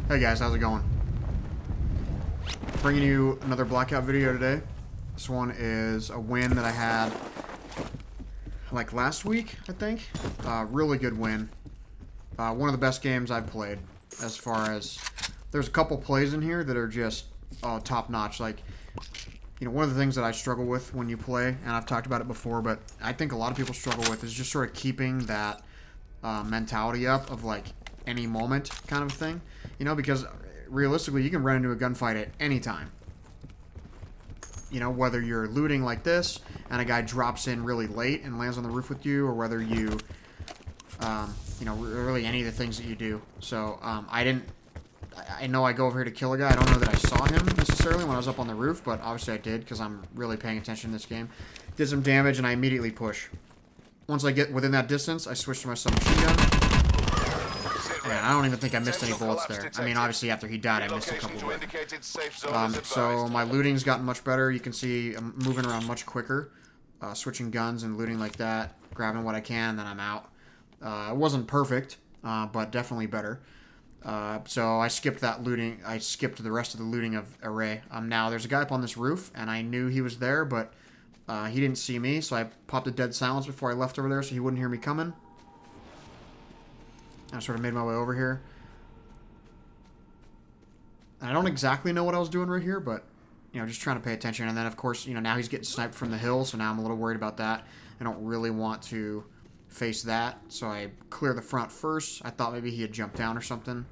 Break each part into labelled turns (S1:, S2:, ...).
S1: Hey guys, how's it going? Bringing you another Blackout video today. This one is a win that I had like last week, I think. Really good win. One of the best games I've played as far as... There's a couple plays in here that are just top notch. Like, you know, one of the things that I struggle with when you play, and I've talked about it before, but I think a lot of people struggle with is just sort of keeping that mentality up of like any moment kind of thing. You know, because realistically, you can run into a gunfight at any time. You know, whether you're looting like this, and a guy drops in really late and lands on the roof with you, or whether you, you know, really any of the things that you do. So, I know I go over here to kill a guy. I don't know that I saw him necessarily when I was up on the roof, but obviously I did, because I'm really paying attention in this game. Did some damage, and I immediately push. Once I get within that distance, I switch to my submachine gun. Man, I don't even think I missed any bullets there. I mean, obviously, after he died, I missed a couple of so my looting's gotten much better. You can see I'm moving around much quicker. Switching guns and looting like that. Grabbing what I can, and then I'm out. It wasn't perfect, but definitely better. So I skipped that looting. I skipped the rest of the looting of Array. Now, there's a guy up on this roof, and I knew he was there, but he didn't see me, so I popped a dead silence before I left over there so he wouldn't hear me coming. I sort of made my way over here. And I don't exactly know what I was doing right here, but, you know, just trying to pay attention. And then, of course, you know, now he's getting sniped from the hill, so now I'm a little worried about that. I don't really want to face that, so I clear the front first. I thought maybe he had jumped down or something.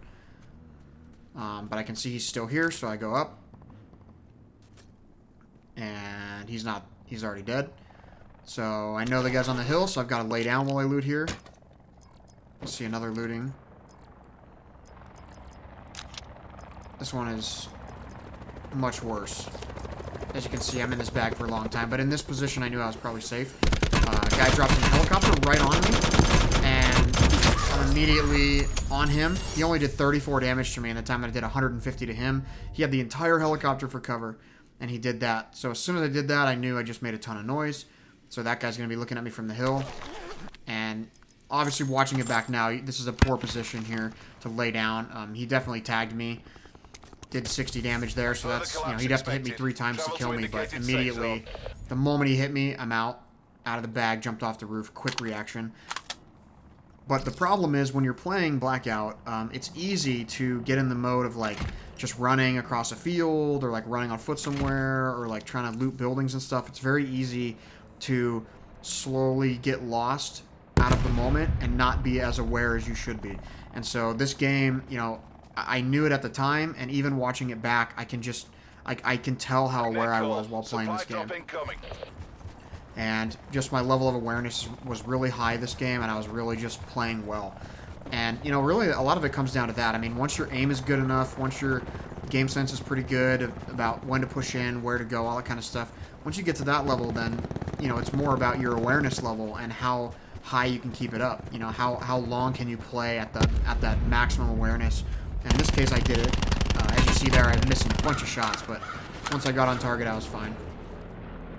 S1: But I can see he's still here, so I go up. And he's not, he's already dead. So I know the guy's on the hill, so I've got to lay down while I loot here. Let's see another looting. This one is much worse. As you can see, I'm in this bag for a long time, but in this position, I knew I was probably safe. Guy drops in a helicopter right on me, and I'm immediately on him. He only did 34 damage to me, and the time I did 150 to him. He had the entire helicopter for cover, and he did that. So as soon as I did that, I knew I just made a ton of noise. So that guy's going to be looking at me from the hill, and obviously, watching it back now, this is a poor position here to lay down. He definitely tagged me. Did 60 damage there, so that's, you know, he'd have to hit me 3 times to kill me, but immediately, the moment he hit me, I'm out of the bag, jumped off the roof, quick reaction. But the problem is, when you're playing Blackout, it's easy to get in the mode of, like, just running across a field, or, like, running on foot somewhere, or, like, trying to loot buildings and stuff. It's very easy to slowly get lost out of the moment and not be as aware as you should be. And so this game, you know, I knew it at the time, and even watching it back, I can just, I can tell how aware I was while playing this game. And just my level of awareness was really high this game, and I was really just playing well. And, you know, really a lot of it comes down to that. I mean, once your aim is good enough, once your game sense is pretty good about when to push in, where to go, all that kind of stuff, once you get to that level, then, you know, it's more about your awareness level and how high you can keep it up. You know, how long can you play at that maximum awareness. And in this case, I did it. As you see there, I missed a bunch of shots, but once I got on target, I was fine.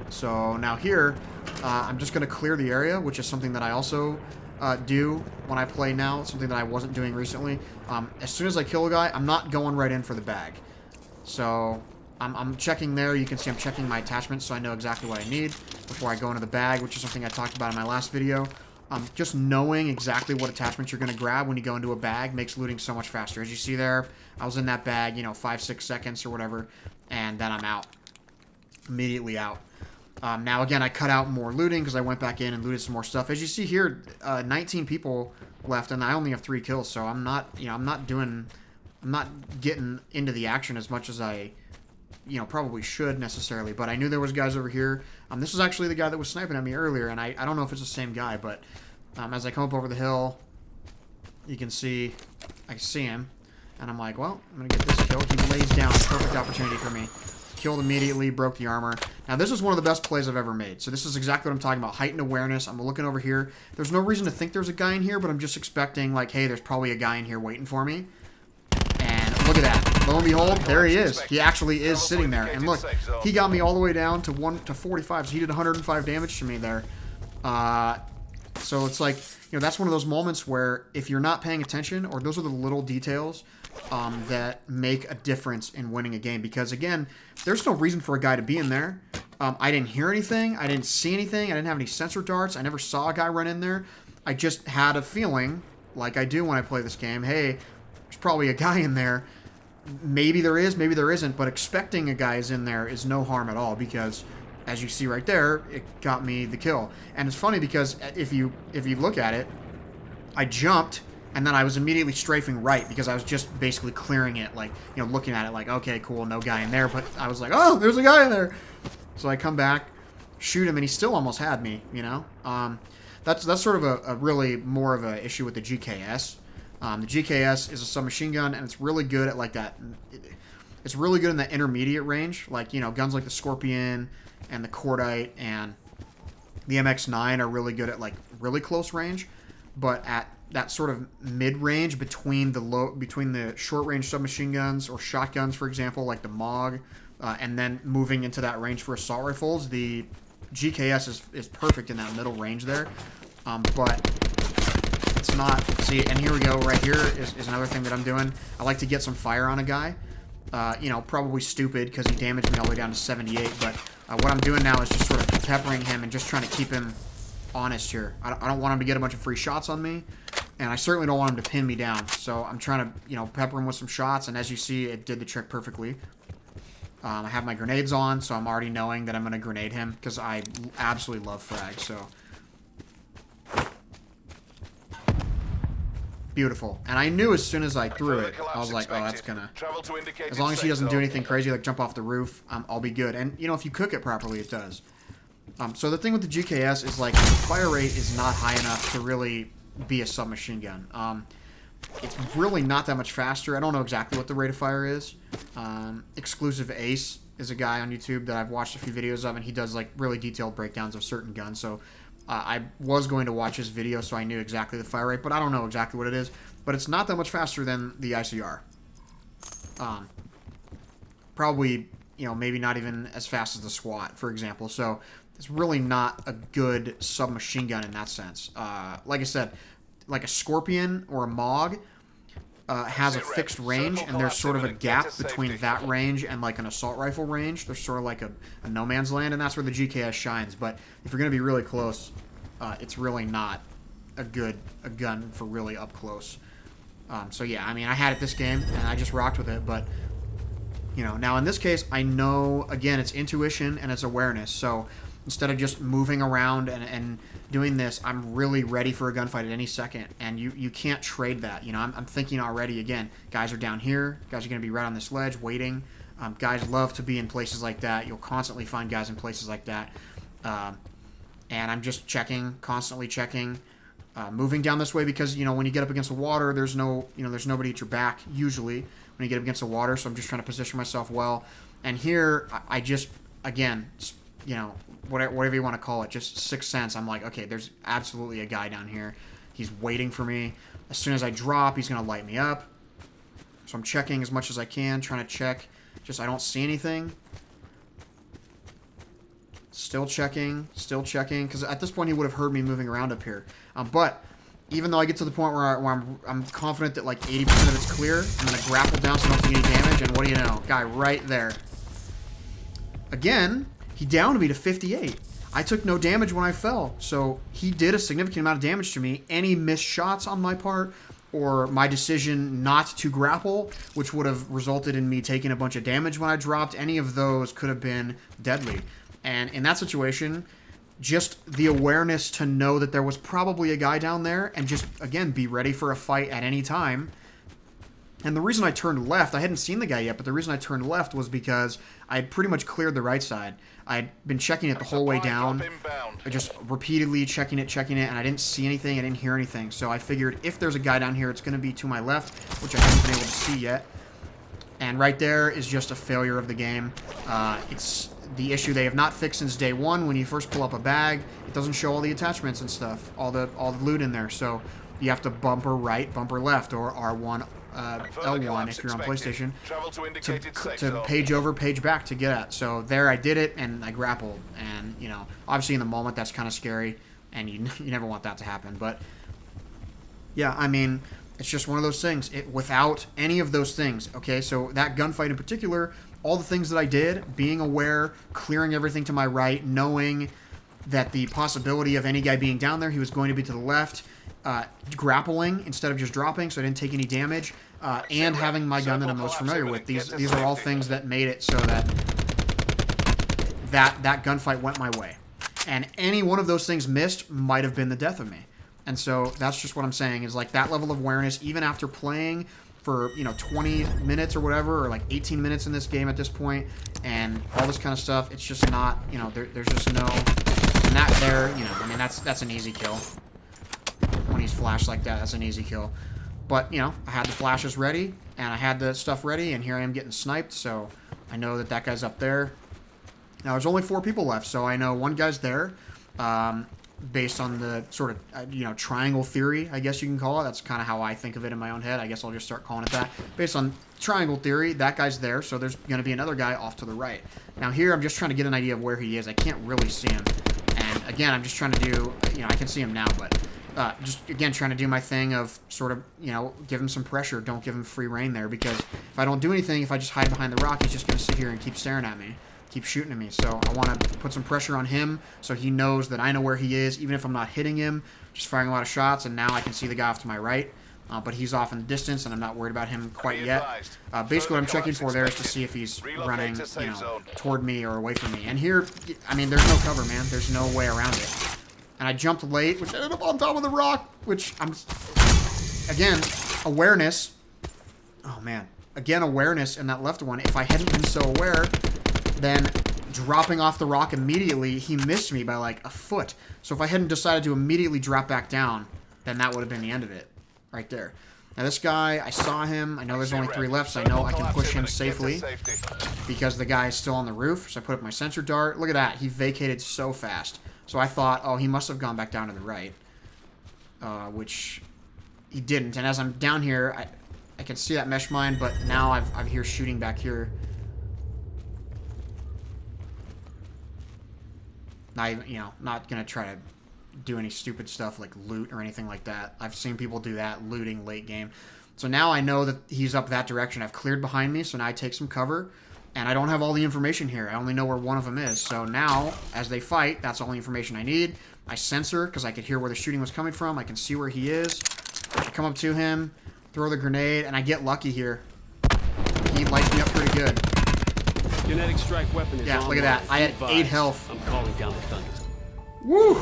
S1: So now here, I'm just going to clear the area, which is something that I also do when I play now, something that I wasn't doing recently. As soon as I kill a guy, I'm not going right in for the bag. So I'm checking there. You can see I'm checking my attachments, so I know exactly what I need before I go into the bag, which is something I talked about in my last video. Just knowing exactly what attachments you're going to grab when you go into a bag makes looting so much faster. As you see there, I was in that bag, you know, 5-6 seconds or whatever, and then I'm out. Immediately out. Now, again, I cut out more looting because I went back in and looted some more stuff. As you see here, 19 people left, and I only have 3 kills, so I'm not, you know, I'm not getting into the action as much as I, you know, probably should necessarily, but I knew there was guys over here. This is actually the guy that was sniping at me earlier, and I don't know if it's the same guy, but as I come up over the hill, you can see, I see him, and I'm like, well, I'm going to get this kill. He lays down, perfect opportunity for me. Killed immediately, broke the armor. Now, this is one of the best plays I've ever made, so this is exactly what I'm talking about, heightened awareness. I'm looking over here. There's no reason to think there's a guy in here, but I'm just expecting, like, hey, there's probably a guy in here waiting for me. And look at that. Lo and behold, there he is. He actually is sitting there. And look, he got me all the way down to 45, so he did 105 damage to me there. So it's like, that's one of those moments where if you're not paying attention, or those are the little details that make a difference in winning a game. Because, again, there's no reason for a guy to be in there. I didn't hear anything. I didn't see anything. I didn't have any sensor darts. I never saw a guy run in there. I just had a feeling, like I do when I play this game, hey, there's probably a guy in there. Maybe there is, maybe there isn't, but expecting a guy is in there is no harm at all, because as you see right there, it got me the kill. And it's funny because if you look at it, I jumped and then I was immediately strafing right because I was just basically clearing it, like, looking at it like, okay, cool, no guy in there, but I was like, oh, there's a guy in there. So I come back, shoot him, and he still almost had me, That's sort of a really more of an issue with the GKS. The GKS is a submachine gun, and it's really good at like that. It's really good in the intermediate range, like guns like the Scorpion and the Cordite and the MX-9 are really good at like really close range, but at that sort of mid range between the short range submachine guns or shotguns, for example, like the MOG, and then moving into that range for assault rifles, the GKS is perfect in that middle range there, but it's not. See, and here we go. Right here is another thing that I'm doing. I like to get some fire on a guy. Probably stupid because he damaged me all the way down to 78. But what I'm doing now is just sort of peppering him and just trying to keep him honest here. I don't want him to get a bunch of free shots on me, and I certainly don't want him to pin me down. So I'm trying to, pepper him with some shots, and as you see, it did the trick perfectly. I have my grenades on, so I'm already knowing that I'm going to grenade him because I absolutely love frag, so. Beautiful. And I knew as soon as I threw it, I was like, oh, that's going to... As long as he doesn't do anything crazy, like jump off the roof, I'll be good. And, if you cook it properly, it does. So the thing with the GKS is, like, the fire rate is not high enough to really be a submachine gun. It's really not that much faster. I don't know exactly what the rate of fire is. Exclusive Ace is a guy on YouTube that I've watched a few videos of, and he does, like, really detailed breakdowns of certain guns. So I was going to watch his video so I knew exactly the fire rate, but I don't know exactly what it is. But it's not that much faster than the ICR. Probably, maybe not even as fast as the SWAT, for example. So it's really not a good submachine gun in that sense. Like I said, like a Scorpion or a MOG has a fixed range, and there's sort of a gap between that range and like an assault rifle range. There's sort of like a no man's land, and that's where the GKS shines. But if you're going to be really close, it's really not a gun for really up close. So yeah, I mean, I had it this game, and I just rocked with it. But, now in this case, I know, again, it's intuition and it's awareness. So instead of just moving around and doing this, I'm really ready for a gunfight at any second, and you can't trade that. I'm thinking already, again, guys are down here, guys are going to be right on this ledge waiting. Guys love to be in places like that. You'll constantly find guys in places like that. And I'm just checking, constantly checking, moving down this way because, when you get up against the water, there's nobody at your back usually when you get up against the water, so I'm just trying to position myself well. And here, I just, again, whatever you want to call it, just sixth sense. I'm like, okay, there's absolutely a guy down here. He's waiting for me. As soon as I drop, he's going to light me up. So I'm checking as much as I can, trying to check. Just I don't see anything. Still checking, because at this point he would have heard me moving around up here. But even though I get to the point where I'm confident that like 80% of it's clear, I'm going to grapple down so I don't take any damage, and what do you know? Guy right there. Again, he downed me to 58. I took no damage when I fell, so he did a significant amount of damage to me. Any missed shots on my part, or my decision not to grapple, which would have resulted in me taking a bunch of damage when I dropped, any of those could have been deadly. And in that situation, just the awareness to know that there was probably a guy down there, and just, again, be ready for a fight at any time. And the reason I turned left, I hadn't seen the guy yet, but the reason I turned left was because I had pretty much cleared the right side. I'd been checking it the whole way down, just repeatedly checking it, and I didn't see anything, I didn't hear anything. So I figured if there's a guy down here, it's going to be to my left, which I haven't been able to see yet. And right there is just a failure of the game. It's the issue they have not fixed since day one. When you first pull up a bag, it doesn't show all the attachments and stuff, all the loot in there. So you have to bumper right, bumper left, or R1, L1 if you're on PlayStation, to page over, page back to get at. So there I did it, and I grappled. And, obviously in the moment that's kind of scary. and you never want that to happen. But yeah, I mean, it's just one of those things. Without any of those things, okay, so that gunfight in particular, all the things that I did, being aware, clearing everything to my right, knowing that the possibility of any guy being down there, he was going to be to the left, grappling instead of just dropping, so I didn't take any damage, and having my gun that I'm most familiar with. These are all things that made it so that gunfight went my way. And any one of those things missed might have been the death of me. And so that's just what I'm saying, is like that level of awareness, even after playing for, 20 minutes or whatever, or like 18 minutes in this game at this point, and all this kind of stuff, it's just not, there's just no, and that there, I mean, that's an easy kill. When he's flashed like that, that's an easy kill. But, I had the flashes ready, and I had the stuff ready, and here I am getting sniped, so I know that guy's up there. Now, there's only 4 people left, so I know one guy's there, based on the sort of, triangle theory, I guess you can call it. That's kind of how I think of it in my own head. I guess I'll just start calling it that. Based on triangle theory, that guy's there, so there's going to be another guy off to the right. Now, here, I'm just trying to get an idea of where he is. I can't really see him. And, again, I'm just trying to do, I can see him now, but just, again, trying to do my thing of sort of, give him some pressure. Don't give him free reign there, because if I don't do anything, if I just hide behind the rock, he's just going to sit here and keep staring at me. Keep shooting at me. So I want to put some pressure on him so he knows that I know where he is, even if I'm not hitting him, just firing a lot of shots, and now I can see the guy off to my right. But he's off in the distance, and I'm not worried about him quite yet. Basically, what I'm checking for there is to see if he's running, toward me or away from me. And here, I mean, there's no cover, man. There's no way around it. And I jumped late, which ended up on top of the rock, which I'm, again, awareness. Oh, man. Again, awareness in that left one. If I hadn't been so aware, then dropping off the rock immediately, he missed me by like a foot. So if I hadn't decided to immediately drop back down, then that would have been the end of it. Right there. Now this guy, I saw him. I know there's only 3 left, so I know I can push him safely because the guy is still on the roof. So I put up my sensor dart. Look at that. He vacated so fast. So I thought, oh, he must have gone back down to the right. Which he didn't. And as I'm down here, I can see that mesh mine, but now I've hear shooting back here. Not even, not gonna try to do any stupid stuff like loot or anything like that. I've seen people do that, looting late game. So now I know that he's up that direction. I've cleared behind me, so now I take some cover, and I don't have all the information here. I only know where one of them is. So now, as they fight, that's all the information I need. I sensor, because I could hear where the shooting was coming from. I can see where he is. I come up to him, throw the grenade, and I get lucky here. He lights me up pretty good.
S2: Kinetic strike weapon is
S1: look at that. I had 8 health.
S2: I'm calling down the thunder.
S1: Woo!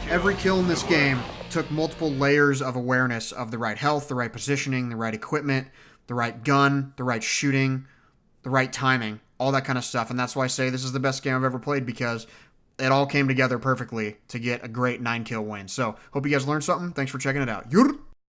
S1: Every kill in this game took multiple layers of awareness of the right health, the right positioning, the right equipment, the right gun, the right shooting, the right timing, all that kind of stuff. And that's why I say this is the best game I've ever played, because it all came together perfectly to get a great 9-kill win. So, hope you guys learned something. Thanks for checking it out.